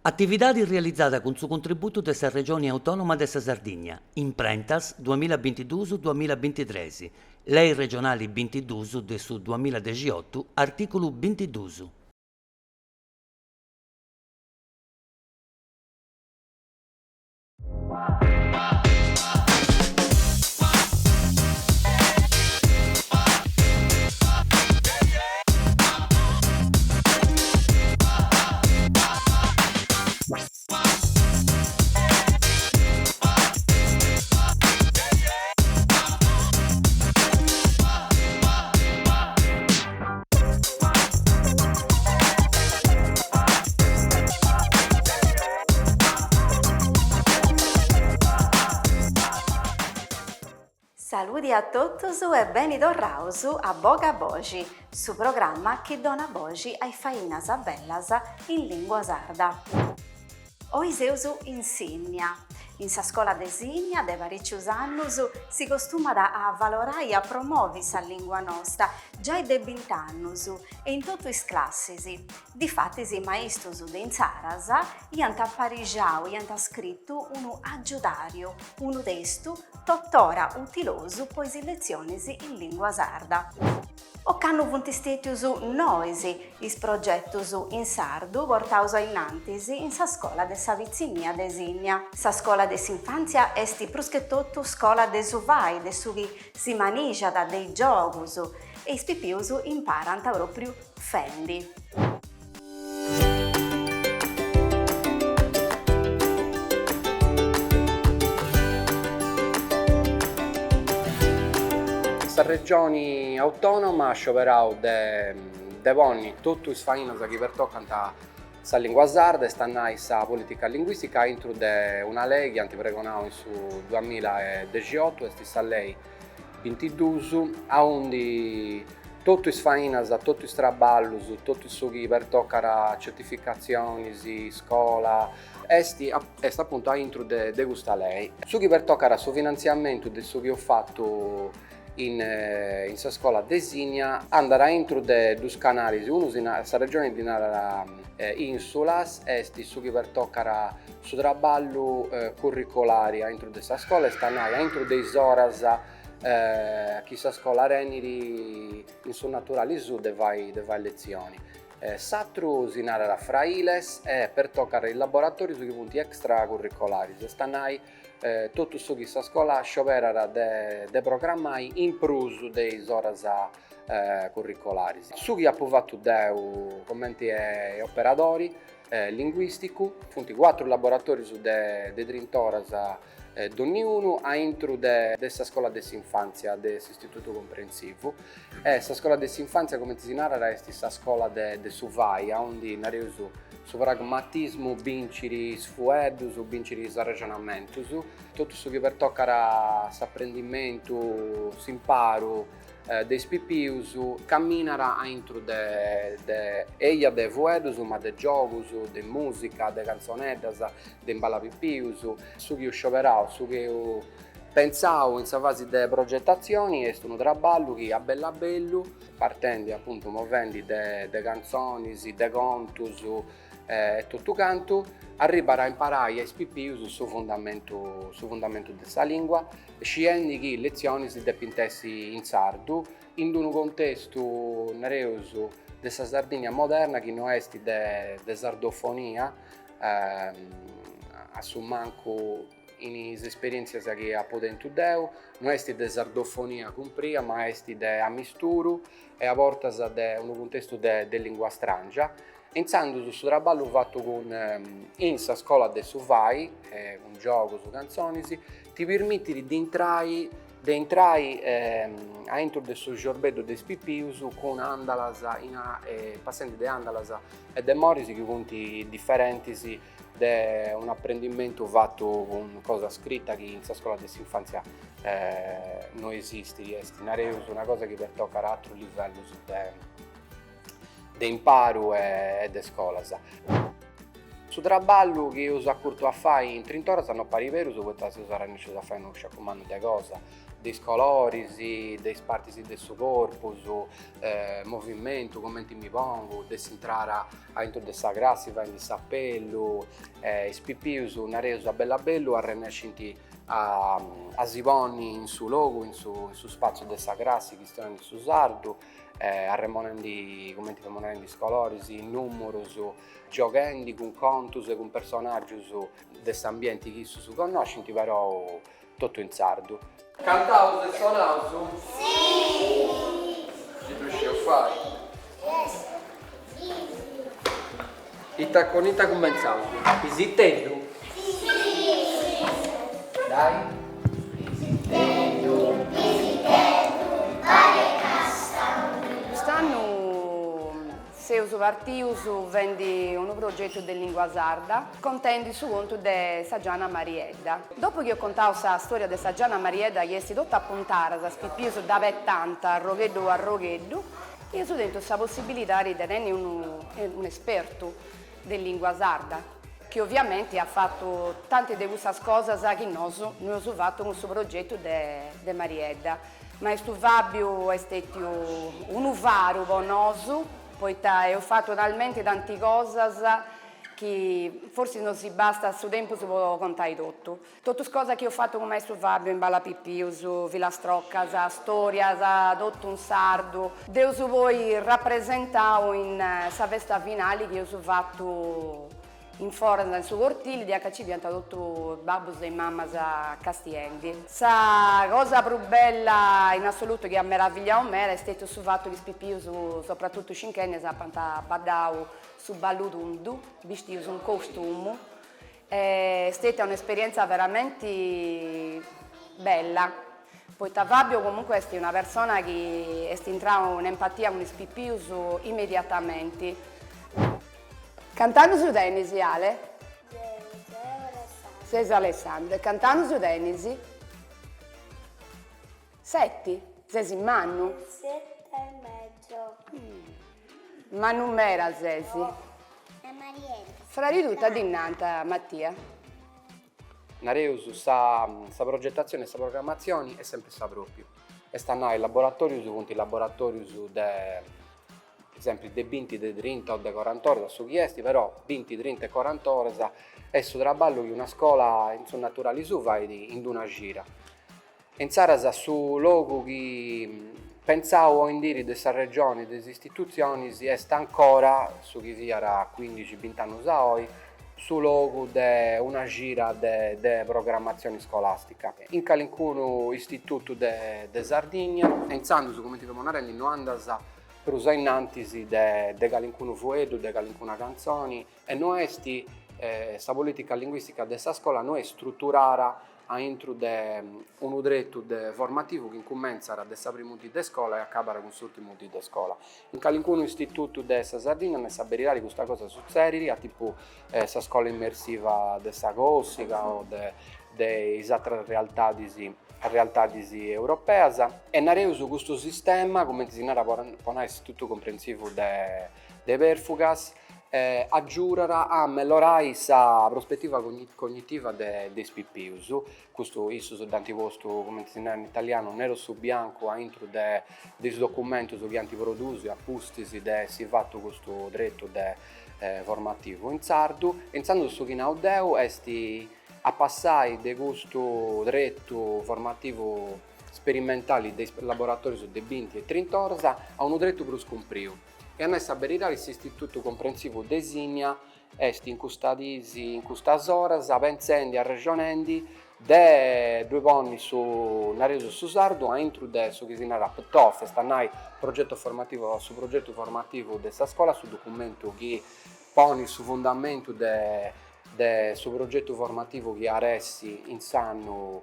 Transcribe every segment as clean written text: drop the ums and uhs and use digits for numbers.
Atividade realizzata con su contributo dessa Regione Autonoma dessa Sardigna, Imprentas 2022-2023, Lei Regionali 22 de su 2018, articolo 22. Saluti a todos e benidorraus a Boga Bogi, su programma che dona voci ai fainas bellas in lingua sarda. Oi seus insegna. In sa scuola designa de varicius annus si costuma a valorare e a promuovere sa lingua nostra già de 20 annus e in tutte is classes. Difatti i maestros de inzaras iant apparigiau e iant scritto un aggiudario, un testo tuttora utiloso pois lezioni in lingua sarda. O canno funtistetius noisi is progettus in sardu portaus innantis in sa scola de sa vizinia designa. Sa scola de s'infanzia esti prus che tutto scola de su vai, de su chi si manigiat dei giogus e is pipius imparant proprio fendi. Sa regione autonoma scioperau de ponni tutti is fainas chi pertoccant sa lingua sarda e stannai sa politica linguistica intro de una lei che antipregonau in su 2018, esti sa lei 22, a undi tutti is fainas, tutti is traballus, tutti su chi pertoccara certificazioni, scola, est appunto a intro de questa lei. Su chi pertoccara su finanziamento de su chi ho fatto in sa scuola designa andare intro de dus canalis, uno sa regione di nara insulas est su chi pertoccara su traballu curricolari a intro de sa scuola e stanai a intro de oras chi sa scuola reniri in su naturali su de vai lezioni. S'atru si narra frailes e pertoccare il laboratorio su chi punti extracurricolari e stanai tutto su chi sa scuola scioperara de programmai in prus de oras curricolari. Su chi ha fatto deu commenti e operatori linguistici, punti 4 laboratori su de 30 oras ognuno a intro de sa scuola de s'infanzia dell'istituto comprensivo e sa scuola de s'infanzia come si narra è sa scuola de su vai a onde nareusu su pragmatismo vinciri sfuedus o vinciri ragionamentus tutto su che pertoccara s'apprendimento s'imparu dei pipius camminara a intro de eia de fuedus ma de giogus, de musica, de canzoneddas, de imbalapipius su che scioperau, su che pensau in sa fase de progettazioni est un traballu che a bellu partendo appunto movendi de canzoni, de contus e tutto canto arrivare a imparare ai pipius su fondamento della lingua, scendi che lezioni si depintessi in sardu, in un contesto nareusu della Sardegna moderna che non è de sardofonia, a su manco in esperienze che ha potuto deu, non è de sardofonia compria, ma è de amisturu e a volte de un contesto de lingua strangia. Iniziando su traballo fatto con in sa scuola de su vai, un gioco su canzoni, ti permette di entrare a intro del suo giorbedo de pipius con andalas, passando de andalas e de morisi che punti differenti de un apprendimento fatto con cosa scritta che in sa scuola dell'infanzia non esiste, è una cosa che per toccare altro livello de imparo e de scuola. Su traballo che io ho accurto a fare in 30 ore non pari vero, su questo si sarà iniziato a fare uno sciacomando di cosa. dei colori, dei parti del suo corpo, movimento, come mi pongo, entrare all'interno della grassi, va in sappello, spipius, nareso a bella bello, a renascinti a sivoni in suo logo, in suo spazio della grassi che stanno in suo sardo, a remonendi, come ti remonendi colori, numeri, giocando con contus e con personaggi degli ambienti che si conoscono, però tutto in sardo. Cantavo e suonavo? Sì! Ci riuscivi a fare? Yes! I tacconita comenzavo? Visitello? Sì! Dai! Visitello, pare casta. Quest'anno se uso partiuso vendi un progetto di lingua sarda, contendo su conto di Saggiana Mariedda. Dopo che ho contato la storia di Saggiana Mariedda, che è stata appuntata a spipiuso da 80 roghedo a roghedo, io sono dentro questa possibilità di tenere un esperto di lingua sarda, che ovviamente ha fatto tante di queste cose che noi abbiamo fatto con questo progetto di Mariedda. Maestro Fabio è stato un uvaro per noi, poiché ho fatto talmente tante cose che forse non si basta, a suo tempo si può contare tutto. Tutte le cose che ho fatto con Maestro Fabio in Balla Pippiuso, Villastrocca, storia, tutto un sardo. Devo poi rappresentare in questa festa finale che ho fatto in fora nel suo cortile di HC diventa tutto babbo e mamma a Castiendi. La cosa più bella in assoluto che ha meravigliato me è stato il fatto che Spippiu, soprattutto cinquenni, ha baddato su ballutundu, vestito un costume. È stata un'esperienza veramente bella. Poi Fabio comunque è una persona che è entrata in empatia con Spippiu immediatamente. Cantando su Denisi, Ale? Sei Alessandro. Cantando su Denisi? Setti? Sei in Mannu? 7,5. Ma non era Sesi? La Marietta. Fra di tutta dinanta Mattia. Nareus, sa progettazione e sa programmazione è sempre sa proprio. E stanno i laboratori con i laboratori esempio, dei 20, dei 30 o dei 40 ore su chiesti, però 20, 30 e 40 ore è su traballo di una scuola in su naturali su vai in una gira. In Sarasa su luogo che pensavo in dire della regione, delle istituzioni, si è ancora, su chi sia era 15-20 anni oggi, su luogo di una gira di programmazione scolastica. In qualunque istituto di Sardegna, pensando su come ti devono andare, non andasa per usare innanzi di qualunque fuedo, di qualunque canzone, e noi questa politica linguistica della scuola noi strutturare all'interno di un dritto formativo che comincia da prima di scuola e acaba con l'ultimo di scuola. In qualunque istituto di Sardegna ne sapere che questa cosa succede, tipo la scuola immersiva della Corsica o di altre realtà europee, e nareus questo sistema, come si narra con l'istituto comprensivo de Perfugas, aggiurerà a migliorare la prospettiva cognitiva dei spippius. Questo iso d'antiposto, come si narra in italiano, nero su bianco, all'intro dei documenti che antiprodusi, appustisi, si fatto questo dritto formativo in sardo, pensando su chi naudeu esti a passare da questo dritto formativo sperimentale dei laboratori su dei 20 e 30 ore a un dritto più scompriu. E a noi sapere questo istituto comprensivo designa in queste ore, pensando e ragionando de 2 anni su Nareso su Sardo, a intro su che si narra PTOF, stanno progetto formativo su progetto formativo della scuola, su documento che pone su fondamento su progetto formativo che aressi in sanno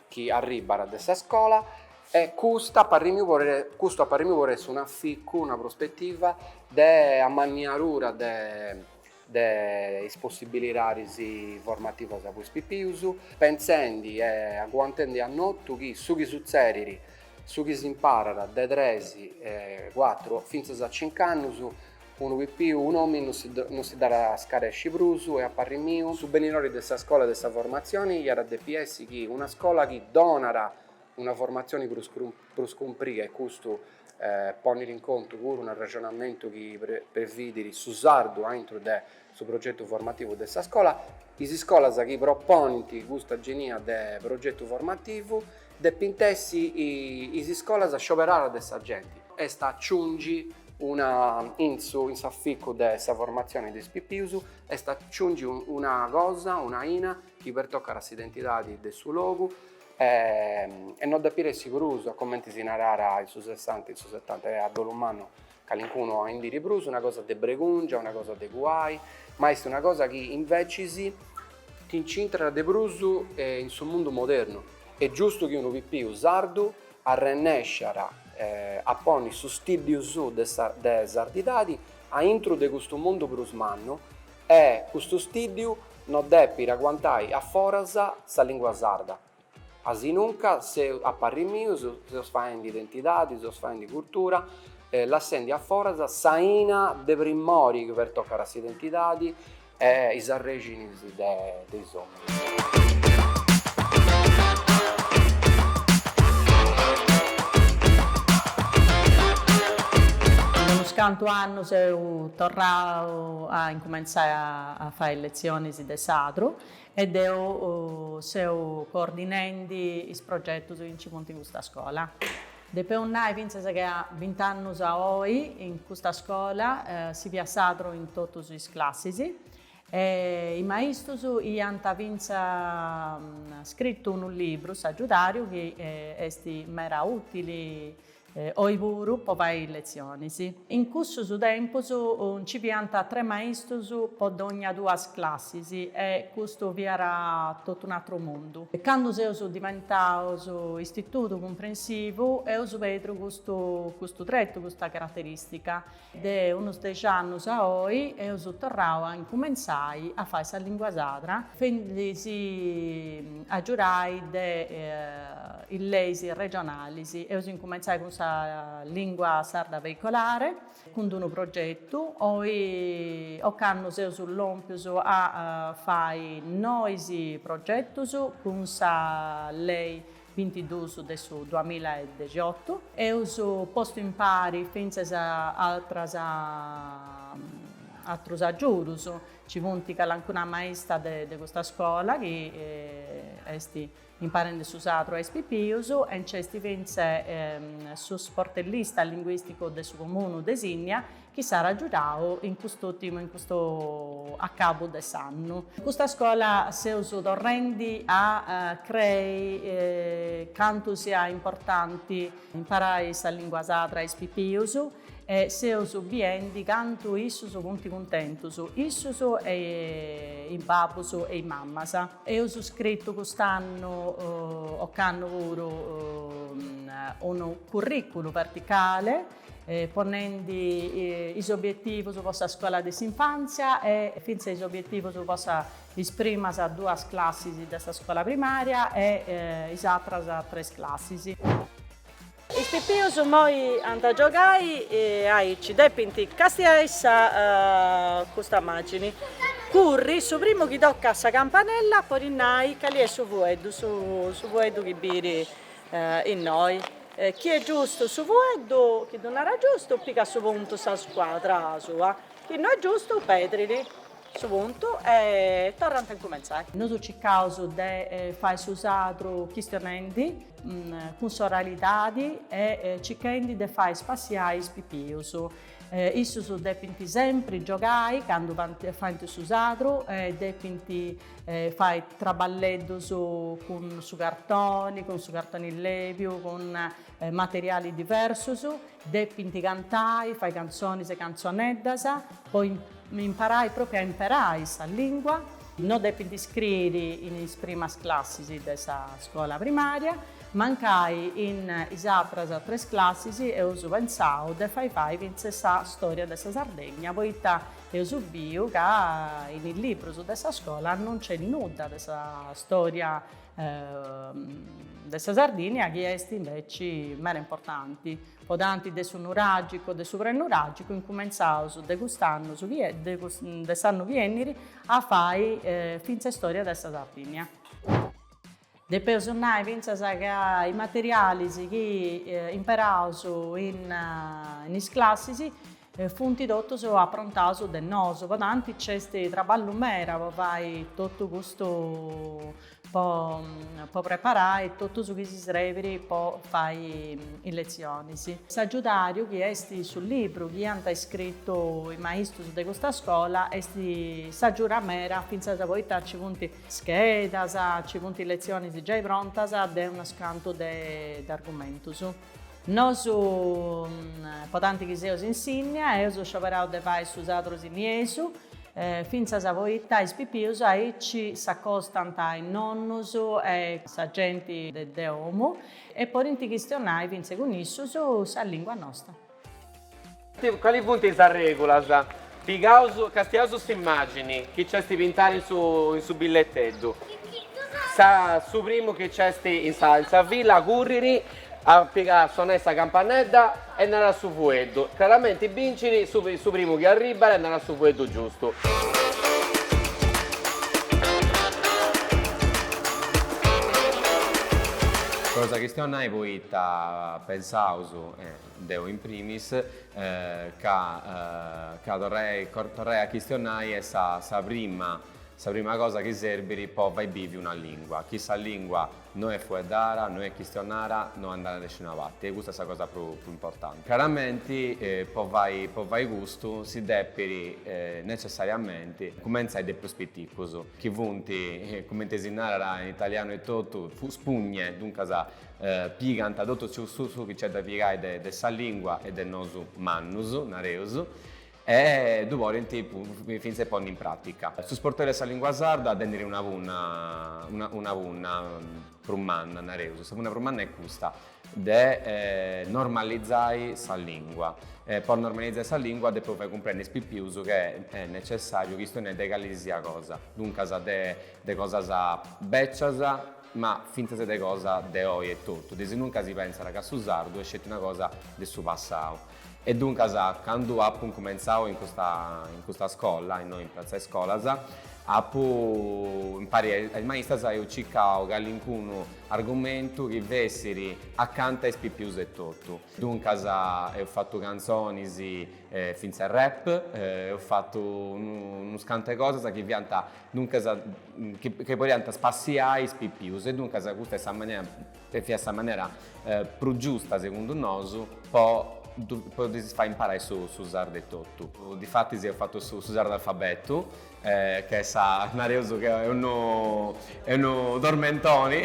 che arriva da questa scuola. E questo a parimi vuole essere un afficco, una prospettiva di ammaniarura delle possibilità formative da questo pipius, pensando e agguantando a notte che su che succede, su che si impara da 3, 4 fino a 5 anni, un più un uomo non si darà scaresci brusu e a parri mio su benilori dessa scuola dessa formazione era DPS che una scuola che donara una formazione per scomprire e questo pone in conto pure un ragionamento che per vedere su sardo entro su progetto formativo dessa scuola i scuola che proponenti questa genia del progetto formativo de pintessi i scuola a scioperare dessa gente e sta aggiungi una in saffico dessa formazione di spipiusu e sta aggiungi una cosa, una ina che per toccare l'identità del suo logo e non da pire sicuro a commenti si narrara il su 60, il su 70 e a dolumano calincuno a indiri bruso, una cosa de bregungia, una cosa de guai, ma è una cosa che invece si ti incintra de bruso in suo mondo moderno. È giusto che uno più sardo a rennesciara a poni su studio su de sardidadi a intro de questo mondo brusmanno e questo studio non deve ragguantai a forasa sa lingua sarda. Asi nunca se a parri mio se sfaen di identità, se sfaen di cultura, l'assendi a forasa saina de primori che per toccare a identità e i arregini dei sommi. Scanto anno sono tornato a incominciare a fare lezioni di sadro ed sono coordinando i progetti in questa scuola. Dopo un anno, penso che ha 20 anni oggi in questa scuola si via sadro in tutte le classi. I maestri hanno scritto un libro saggiutario che è mera utile oivuru per fare lezioni. In questo tempo ci pianta 3 maestri per ogni 2 classi e questo era tutto un altro mondo. Quando sono diventato istituto comprensivo ho vedo questo tratto, questa caratteristica. Da unos 10 anni a oggi ho tornato a cominciare a fare la lingua sarda, quindi a giurare le leggi regionali e ho cominciato con la lingua sarda veicolare con un progetto e ho sull'ompio a fare noi progetti con la lei 22 del 2018 e ho posto in pari finché altri aggiunti. Ci punti che alcuna maestra di questa scuola che è imparando su satro e spipiuso e c'è su sportellista linguistico del suo comune designa che sarà aggiunto in questo a capo dell'anno. Questa scuola si usa torrendi a creare quanto sia importante imparare la lingua sacra e spipiuso e se uso bien di canto isso sono molto contento isso e i babbo e i mamma e ho scritto quest'anno ho un curriculum verticale ponendo gli obiettivi su vostra scuola di infanzia e fino agli obiettivi su vostra esprimere a 2 classi di questa scuola primaria e le altre a 3 classi. I pippios sono moi a giocare e ci depinti castiaessa questa immagine. Curri, su primo che tocca questa campanella, poi innai che lì è su vuedo che biri in noi. Chi è giusto su vuedo, chi non era giusto, pica su punto sa squadra sua. Chi non è giusto, pedrili. Su punto e tornando a cominciare. Noi cerchiamo di fare usato questionamenti con soralità e cercando di fare spaziare i pipius. Isso deve sempre giocare quando fai usato, deve fare traballetto con su cartoni in levio, con materiali diversi, deve cantare, fare canzoni e canzonette, poi imparai proprio a imparare la lingua, non devi scrivere in prima classi della scuola primaria, mancai in isatras a tre classi e uso pensau de fai vinse sa storia dessa Sardegna, poiché io subio che in il libro su dessa scuola non c'è nulla dessa storia dessa Sardegna che è invece meno importanti. Podanti de su nuragico, de su prenuragico, incominciau su degustando su de sanno vieniri a fai finze storia dessa Sardegna. De personaggi pensa che i materiali che imparau in classi funti tutto su approntato del noso, podanti c'è traballo mera, fai tutto questo può preparare tutto su che si sreveri poi fai in lezioni. Sì. Saggiudario che è sul libro che hanno scritto i maestri di questa scuola è saggiura mera finché poi ci punti scheda, ci punti lezioni già pronte ed è uno scanto di argomento. Noi potanti che si insegna e uso scioperato di fare su altri iniesu finza sa voita e spipius e ci s'accostano ai nonnus e sa gente de omo e poi in questionai finza con isso su sa lingua nostra. Quali punti sa regola già? Pigauso, castiauso immagini che c'è sti pintare su bigliettedo. Sa su primo che c'è sti in sa villa curriri a piegare sonessa campanella e andare su fueddo. Chiaramente i vincili su primo che arriva e andare su fueddo giusto. Cosa che stiamo noi poi pensavo deo in primis che torrei a questionare è sa prima cosa che serve poi vai vivi una lingua. Chi sa lingua non è fuedara, non è questionara, non andare da nessuna parte. E questa è la cosa più importante. Chiaramente poi vai gusto si deve necessariamente cominciare dai prospetticos. Chi vunti come insegnare in italiano e tutto spugne dunque piganta tutto su che c'è da piegare dessa lingua e del nostro mannus, nareus. E dopo finché si pone in pratica. Su sportare questa lingua sarda a tenere una vunna per un anno, questa vunna per un anno è questa, di normalizzare questa lingua. Per normalizzare questa lingua devo far comprendere più che è necessario che non è legalizzare cosa. Dunque, de cosa becciasa, ma finta se de cosa de oggi è tutto. Se nunca si pensa che su sardo è una cosa del suo passato. E dunque, quando ho cominciato in questa scuola, noi in Piazza Scola, ho imparato, il maestro ha cercato che all'incuno argomento che vesseri accanto ai più e tutto. Dunque, ho fatto canzoni finché al rap, ho fatto uno scante cose che pianta, dunque, che poi pianta spaziare i più e dunque, questa è la maniera più giusta, secondo noi, poi si fa imparare su sardo e tutto. Difatti si è fatto su sardo l'alfabeto, che sa nareoso che è uno dormentoni,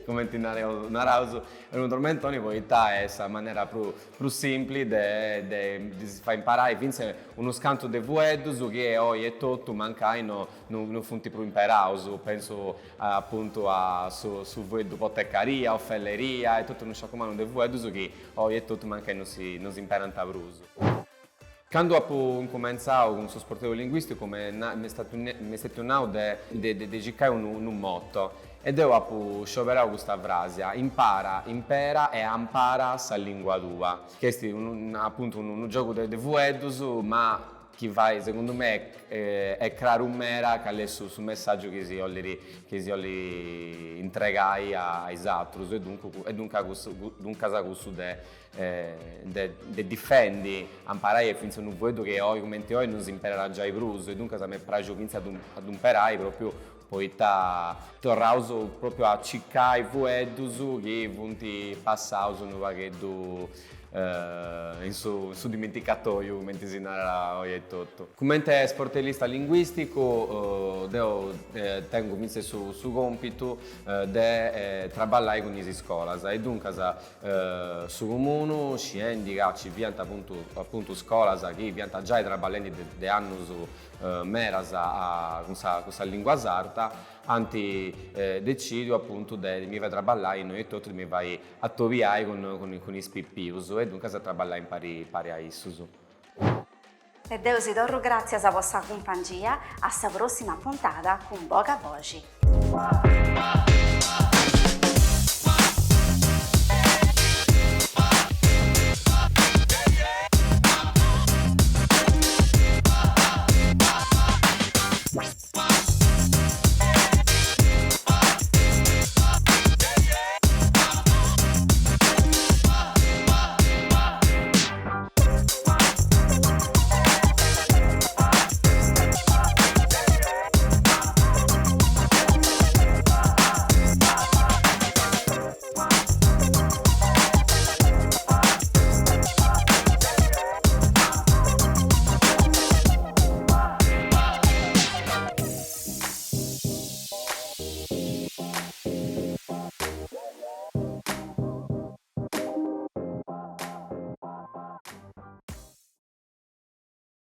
come ti narauso, è uno dormentoni, poi è la maniera più semplice di far imparare, finché uno scanto di vuedo che oggi è tutto, mancai non funti più imparauso, penso appunto su vuedo poteccaria, offelleria e tutto uno sciacomano di vuedo che oggi è tutto, mancai non si impara in tavruso. Quando ho cominciato con il sportivo linguistico, mi è stato di giocare un motto ed ho scioperato questa frase: impara e ampara sa lingua tua. Questo è appunto un gioco di vuedos, ma che vai, secondo me, è creare un mera che è sul messaggio che si vuole entregare ai altri e dunque questo de difendi imparare finché non vedo che oggi come oggi non si imparerà già i brusi e dunque mi piace ad imparare proprio poi tornauso proprio a ciccare i vuedus che vunti passauso un vaghetto in su dimenticatoio mentre si narra oggi e tutto. Come sportellista linguistico tengo mince su compito di lavorare con le scuole e dunque su comune scendi che ci pianta appunto scuola che pianta già lavorando di anni merasa con sa lingua sarda, anti decido appunto di mi vai a traballare in noi tutti mi vai a toviare con i spippius e dunque a traballare in pari a issusu. E Deus idorru grazie a vostra compagnia, a sta prossima puntata con Boga Bogi.